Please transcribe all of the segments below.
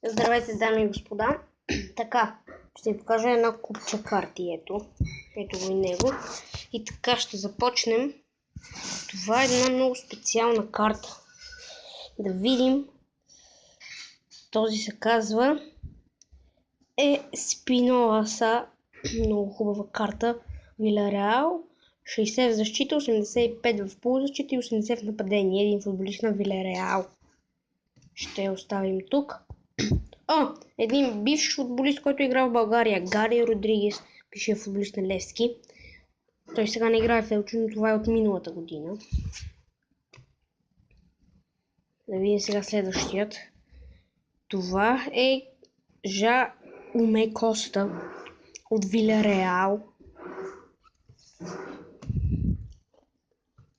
Здравейте, дами и господа. Така, ще ви покажа една купча карти. Ето го и него. И така ще започнем. Това е една много специална карта. Да видим. Този се казва Спиноласа. Много хубава карта. Вилареал. 60 в защита, 85 в полузащита и 80 в нападение. Един футболист на Вилареал. Ще оставим тук. Един бивш футболист, който играл в България. Гари Родригес, бившият футболист на Левски. Той сега не играе в Елчо, но това е от миналата година. Да видим сега следващият. Това е Жауме Коста от Вилареал.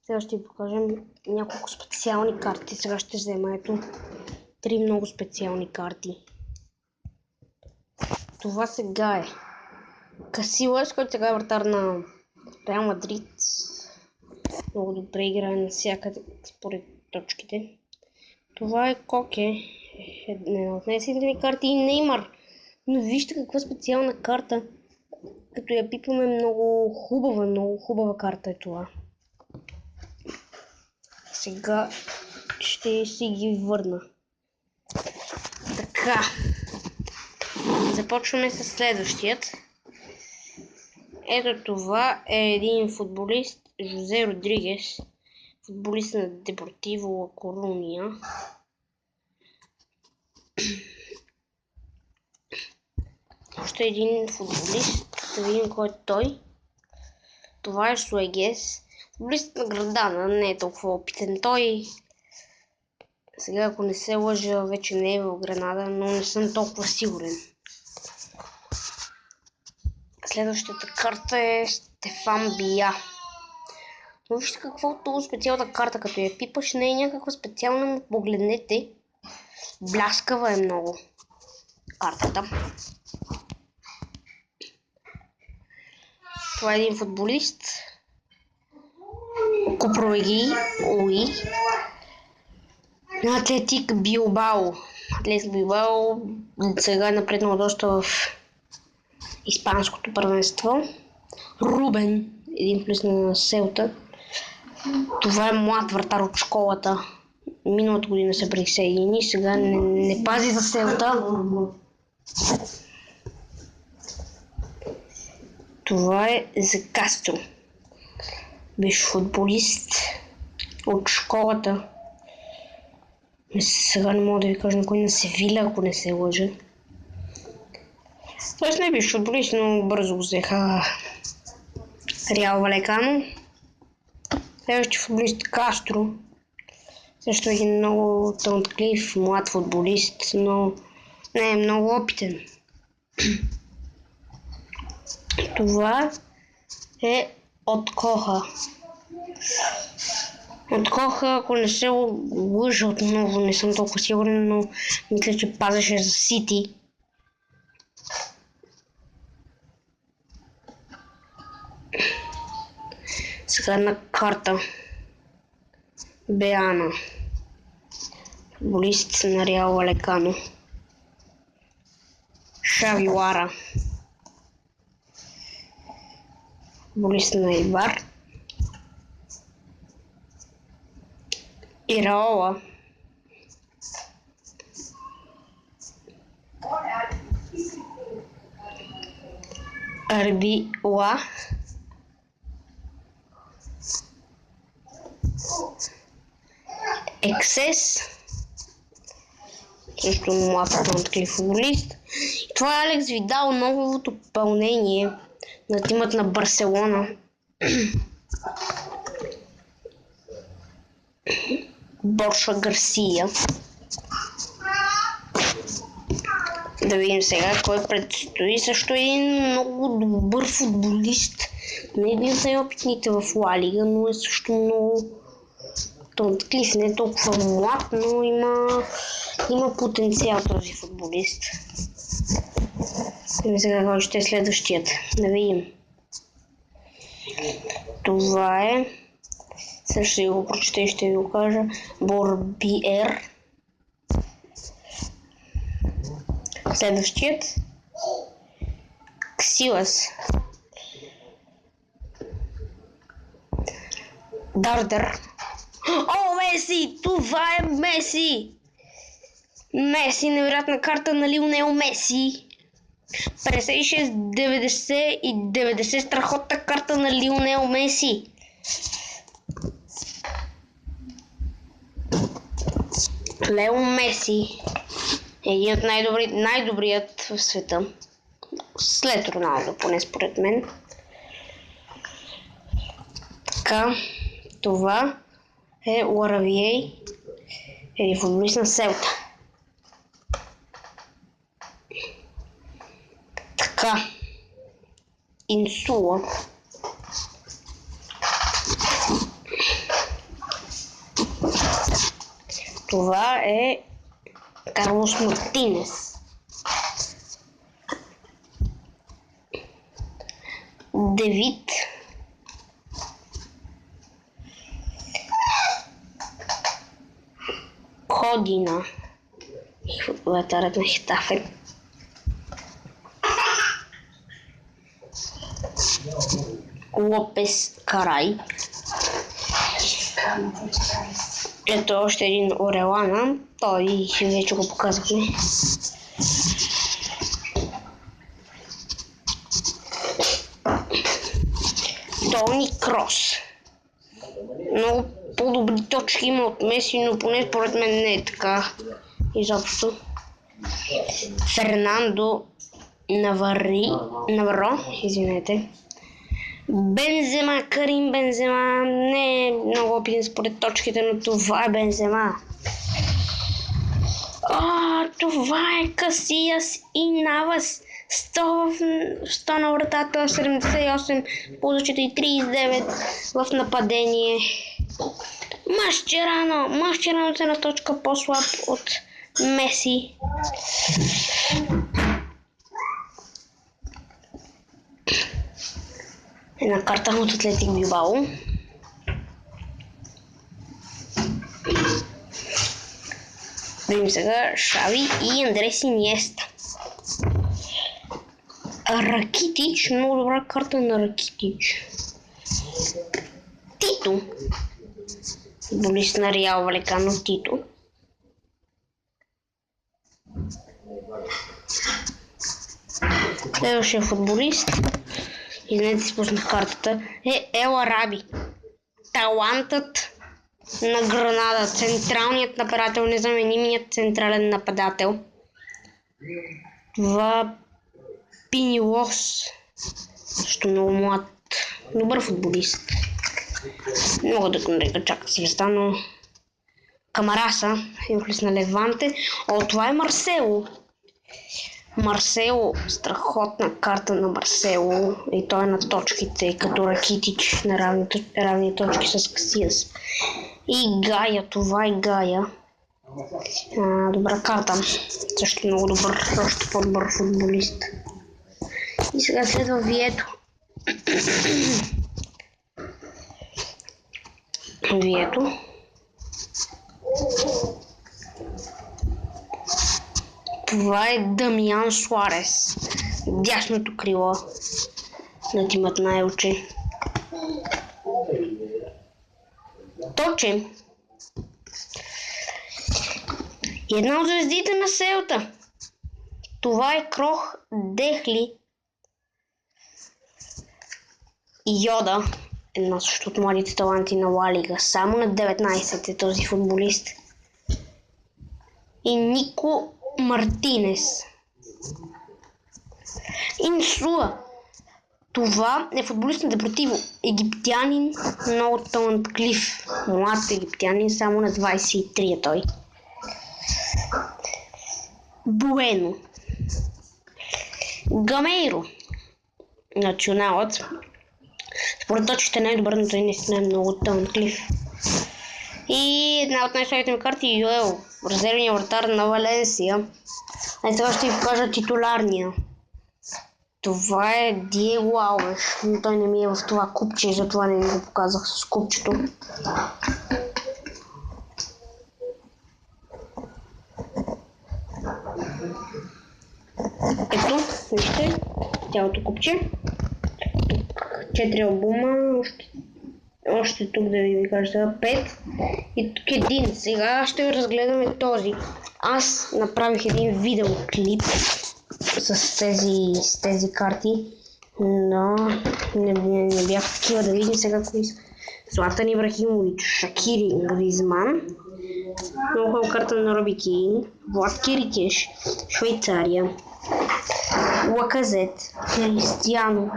Сега ще ви покажем няколко специални карти. Сега ще взема ето 3 много специални карти. Това сега е Касилас, който сега е вратар на Реал Мадрид. Много добре играе навсякъде според точките. Това е Коке, една от най-силните карти, и Неймар. Но вижте каква специална карта. Като я пипаме, много хубава карта е това. Сега ще си ги върна. Така. Започваме с следващият. Ето това е един футболист, Жозе Родригес, футболист на Депортиво Ла Коруния. Още един футболист, да видим кой е той. Това е Суегес, футболист на Градана, не е толкова опитен. Той сега, ако не се лъжа, вече не е в Гранада, но не съм толкова сигурен. Следващата карта е Стефан Бия. Но вижте какво е много специална карта, като я пипаш, не е някаква специална, но погледнете. Бляскава е много картата. Това е един футболист. Купроги Уи. Атлетик Билбао. Атлетик Билбао сега е напреднал доста в испанското първенство. Рубен, един плюс на Селта. Това е млад вратар от школата. Миналата година се присъедини, сега не пази за Селта. Това е за Кастро. Бивш футболист от школата. Сега не мога да ви кажа на кой, на Севиля, ако не се лъжа. Тоест не е бивш футболист, но бързо го взеха Реал Валекано. Следващия футболист Кастро. Също е един много талантлив млад футболист, но не е много опитен. Това е от Коха. От Коха, ако не се лъжа отново, не съм толкова сигурен, но мисля, че пазеше за Сити. Сега една карта. Беана. Футболист на Реал Валекано. Шави Лара. Футболист на Ибар. Ираола. Арбила. Ексес. Също млад талантлив футболист. И това е Алекс Видал, новото попълнение на тимът на Барселона. Борша Гарсия. Да видим сега кой предстои. Също един много добър футболист. Не един от най-опитните в Ла Лига, но е също много талантлив. Не е толкова млад, но има потенциал този футболист. И сега кой ще е следващият. Да видим. Това е... Също ще го прочета и ще ви го кажа. Борбиер. Следващият Ксилас. Дардър. О, Меси! Това е Меси! Меси, невероятна карта на Лионел Меси. 56, 90 и 90, страхотна карта на Лионел Меси. Лео Меси е един от най-добрият в света. След Роналдо, поне според мен. Така, това е Ларавией, един футболист на Селта. Така, Инсула. Това е Карлос Мартинес. Девид. Кодина. Футболетарът на Хетафе. Лопес Карай. Ето още един Орелана. Той вече го показахме. Тони Крос. Много по-добри точки има от Меси, но поне според мен не е така изобщо. Фернандо Наваро, извинете. Бензема, Карим Бензема, не е много опитен според точките, но това е Бензема. Това е Касияс и Навас. 100 на вратата, 78 по защита и 39 в нападение. Масчерано се на точка по-слаб от Меси. Една карта от Атлетик Билбао. Видим сега Шави и Андрес Иниеста. Ракитич, много добра карта на Ракитич. Тито. Футболист на Реал Валекано Тито. Следващия футболист, извинете си пуснах картата, е Ел Араби. Талантът на Гранада, централният нападател, незаменимият централен нападател. Това Пинилос, също много млад, добър футболист. Не мога да го нарека чак звезда, но Камараса, футболист на Леванте. Това е Марсело. Марсело, страхотна карта на Марсело и той е на точките, като Ракитич на равни точки с Касияс. И Гая, това е Гая. Добра карта, също много добър, още по-добър футболист. И сега следва Вието. Вието. Това е Дамиан Суарес. Дясното крило на Тимът на Елче. Точен. И една от звездите на Селта. Това е Крох Дехли. И Йода. Една също от младите таланти на Ла Лига. Само на 19 е този футболист. И Нико Мартинес. Инсула. Това е футболист на Депортиво. Египтянин, много талантлив. Млад египтянин, само на 23 е той. Буено. Гамейро. Националът. Според точките най-добър, но той наистина е много талантлив. И една от най-слабите ми карти е Йоел, резервния вратар на Валенсия. А сега ще ви покажа титуларния. Това е Диего Алвеш, но той не ми е в това купче, затова не ми го показах с купчето. Ето, вижте, цялото купче. Тук 4 албума, още тук да ви кажа 5 и тук един. Сега ще разгледаме този. Аз направих един видеоклип с тези карти, но не бях такива да видим сега кои са. Златан Ибрахимович, Шакири, Гризман, много хубава карта на Роби Кейн, Влад Кирикеш, Швейцария, Лаказет, Кристиано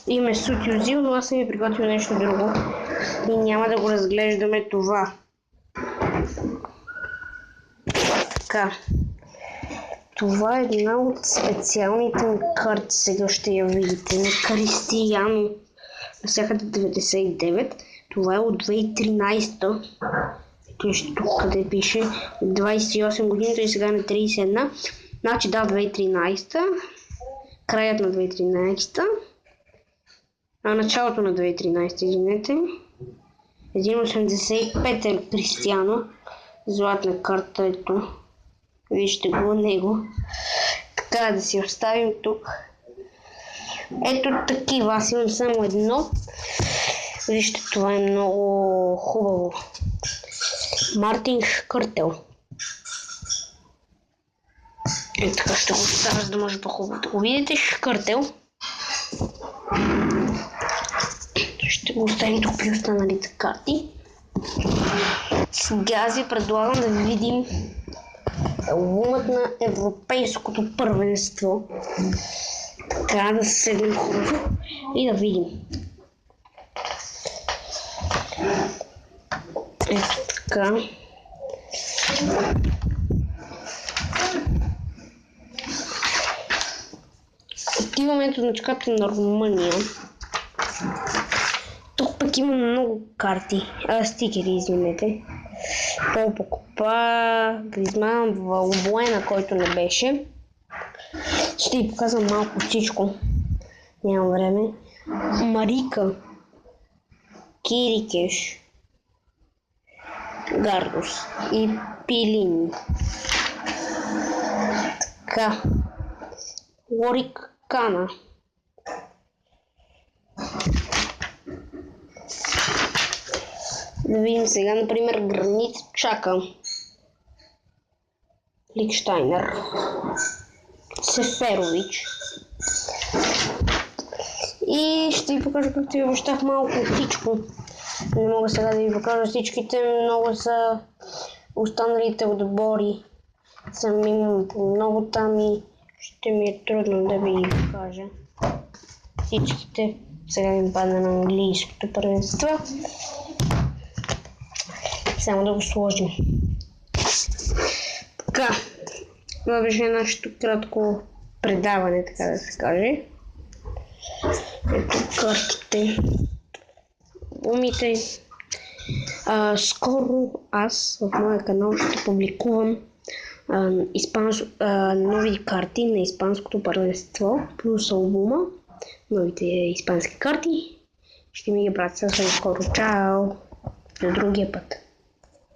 и Месут Юзил, но аз съм ви приготвил нещо друго и няма да го разглеждаме това. Така. Това е една от специалните ми карти, сега ще я видите, на Кристиано, навсякъде 99, това е от 2013, вижте тук къде пише 28 години, той сега е на 31, значи да, 2013, краят на 2013, началото на 2013, извинете, 1,85 е Кристиано, златна карта, ето. Вижте го него. Така да си оставим тук. Ето такива. Аз имам само едно. Вижте, това е много хубаво. Мартин Шкъртел. Ето така ще го оставя, за да може по-хубаво да го видите. Шкъртел. Ще го оставим тук при останалите карти. Сега ви предлагам да видим албумът на Европейското първенство. Така да седнем хубаво и да видим. Ето така. Отиваме ето значката на Румъния. Тук пък има много карти, стикери, извинете. Пол Покопа, Гризман, Валбуена, който не беше. Ще ви показвам малко всичко. Нямам време. Марика, Кирикеш, Гардус и Пилини. Така. Лорик Кана. Да видим сега, например, Гранит Чака, Ликштайнер, Сеферович. И ще ви покажа, както ви обещах, малко всичко. Не мога сега да ви покажа всичките, много са останалите отбори. Съм имам по много там и ще ми е трудно да ви ги покажа. Всичките сега ми падна на английското първенство. Само да го сложим. Така, това беше нашето кратко предаване, така да се каже. Ето картите, умите. Скоро аз в моя канал ще публикувам нови карти на испанското първенство, плюс албума, новите испански карти. Ще ми ги пратя съвсем скоро. Чао! До другия път.